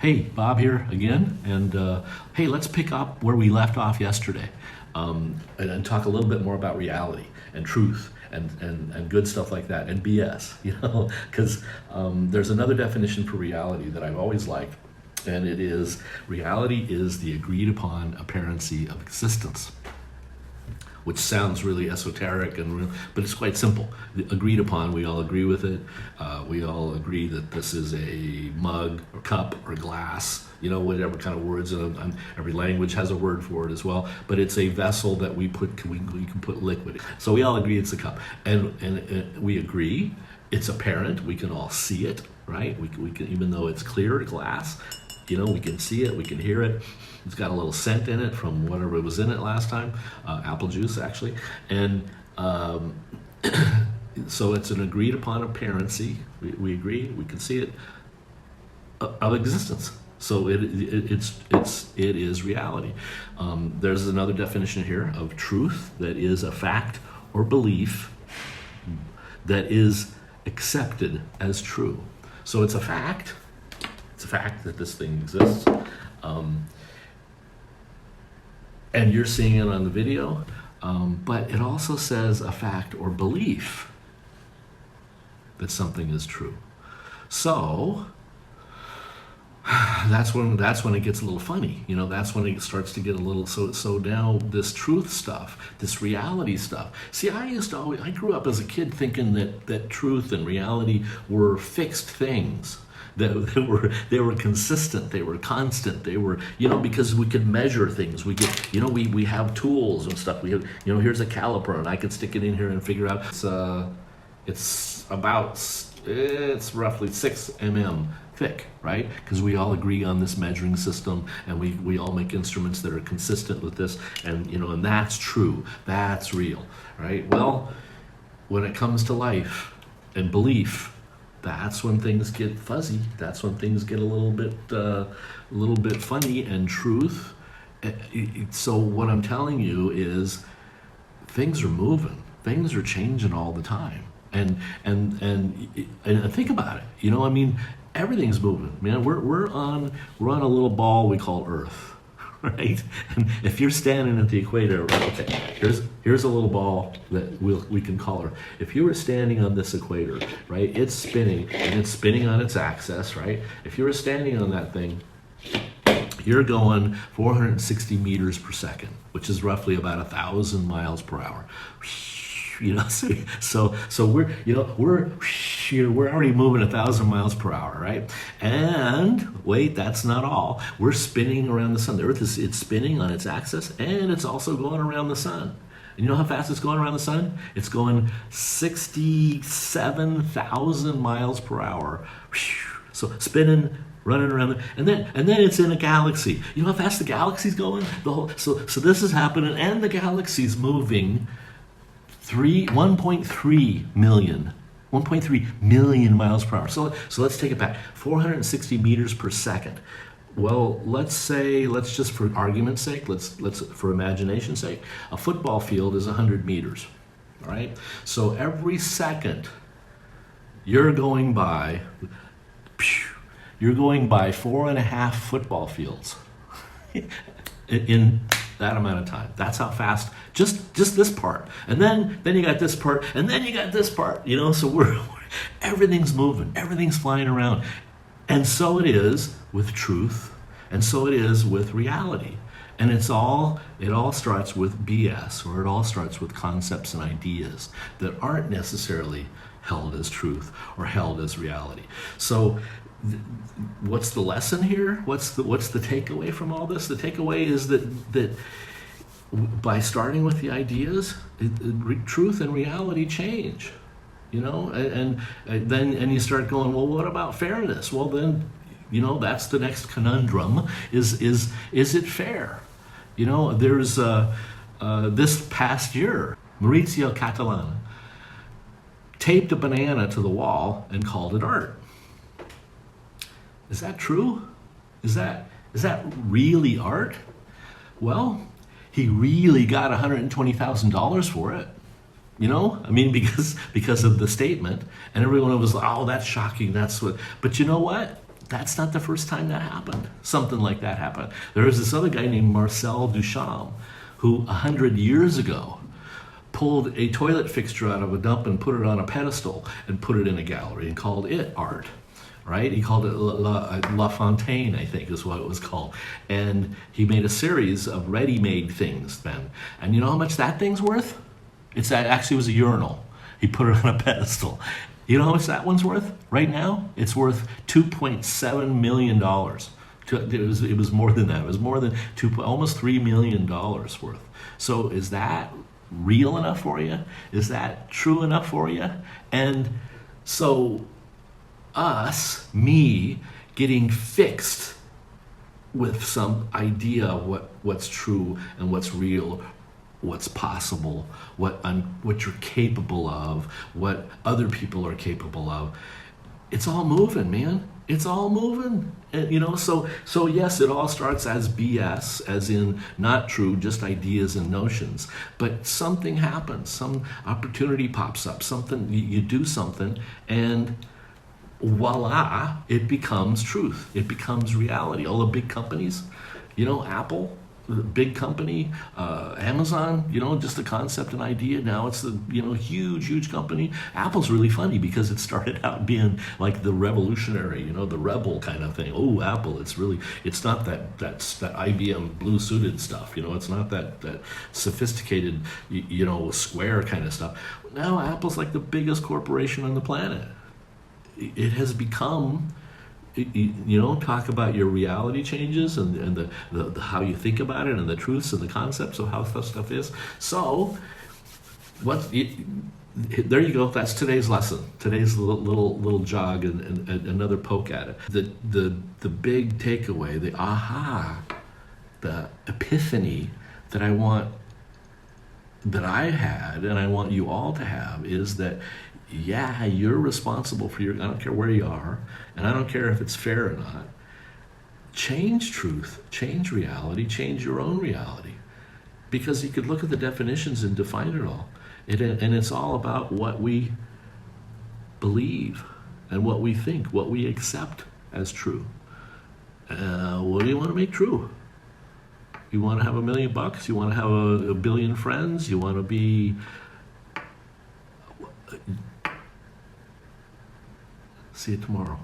Hey, Bob here again, and hey, let's pick up where we left off yesterday, and talk a little bit more about reality and truth and good stuff like that, and BS, because there's another definition for reality that I've always liked, and it is reality is the agreed upon apparency of existence, which sounds really esoteric but it's quite simple. Agreed upon, we all agree with it. We all agree that this is a mug or cup or glass, whatever kind of words. Every language has a word for it as well. But it's a vessel that we can put liquid in. So we all agree it's a cup, and we agree it's apparent. We can all see it, right? We can, even though it's clear glass. We can see it, we can hear it. It's got a little scent in it from whatever was in it last time, apple juice actually. And so it's an agreed upon apparency. We agree, we can see it, of existence. So it is reality. There's another definition here of truth, that is a fact or belief that is accepted as true. So it's a fact. It's a fact that this thing exists, and you're seeing it on the video, but it also says a fact or belief that something is true. So that's when it gets a little funny. That's when it starts to get a little. So now this truth stuff, this reality stuff. See, I grew up as a kid thinking that truth and reality were fixed things. They were consistent, they were constant, they were, because we could measure things. We could, we have tools and stuff. We have, here's a caliper, and I could stick it in here and figure out it's roughly 6 mm thick, right? Because we all agree on this measuring system, and we all make instruments that are consistent with this, and and that's true, that's real, right? Well, when it comes to life and belief, that's when things get fuzzy. That's when things get a little bit funny. And truth. So what I'm telling you is, things are moving. Things are changing all the time. And think about it. Everything's moving. We're on a little ball we call Earth. Right, and if you're standing at the equator, okay, here's a little ball that we can call her. If you were standing on this equator, right, it's spinning, and it's spinning on its axis, right? If you were standing on that thing, you're going 460 meters per second, which is roughly about 1,000 miles per hour. So we're already moving 1,000 miles per hour, right? And wait, that's not all. We're spinning around the sun. The Earth it's spinning on its axis, and it's also going around the sun. And you know how fast it's going around the sun? It's going 67,000 miles per hour. So spinning, running around, and then it's in a galaxy. You know how fast the galaxy's going? So this is happening, and the galaxy's moving 1.3 million miles per hour. So let's take it back. 460 meters per second. Well, let's just for argument's sake, let's for imagination's sake, a football field is 100 meters. All right? So every second you're going by 4.5 football fields in that amount of time. That's how fast, just this part, and then you got this part, and then you got this part. So everything's moving, everything's flying around, and so it is with truth, and so it is with reality, and it all starts with BS, or it all starts with concepts and ideas that aren't necessarily held as truth or held as reality. So what's the lesson here? What's the takeaway from all this? The takeaway is that by starting with the ideas, truth and reality change, and then you start going, well, what about fairness? Well, then, that's the next conundrum. Is it fair? There's this past year, Maurizio Cattelan taped a banana to the wall and called it art. Is that true? Is that really art? Well, he really got $120,000 for it. Because of the statement, and everyone was like, oh, that's shocking. But you know what? That's not the first time that happened. Something like that happened. There was this other guy named Marcel Duchamp who 100 years ago pulled a toilet fixture out of a dump and put it on a pedestal and put it in a gallery and called it art. Right? He called it La Fontaine, I think is what it was called. And he made a series of ready-made things then. And you know how much that thing's worth? Actually was a urinal. He put it on a pedestal. You know how much that one's worth? Right now, it's worth $2.7 million. It was more than that. It was more than almost $3 million worth. So is that real enough for you? Is that true enough for you? And so me, getting fixed with some idea of what's true and what's real, what's possible, what you're capable of, what other people are capable of. It's all moving, man. It's all moving. And, so yes, it all starts as BS, as in not true, just ideas and notions. But something happens, some opportunity pops up, something, you do something, and voila, it becomes truth. It becomes reality. All the big companies, Apple, the big company, Amazon, just the concept and idea. Now it's the, huge company. Apple's really funny because it started out being like the revolutionary, the rebel kind of thing. Oh, Apple, it's not that IBM blue suited stuff. It's not that sophisticated, square kind of stuff. Now Apple's like the biggest corporation on the planet. It has become, talk about your reality changes and the how you think about it and the truths and the concepts of how stuff is. So, there you go. That's today's lesson. Today's little jog and another poke at it. The big takeaway, the aha, the epiphany that I had and I want you all to have is that. Yeah, you're responsible for I don't care where you are, and I don't care if it's fair or not. Change truth, change reality, change your own reality. Because you could look at the definitions and define it all. And it's all about what we believe and what we think, what we accept as true. What do you want to make true? You want to have $1 million? You want to have a billion friends? You want to be... See you tomorrow.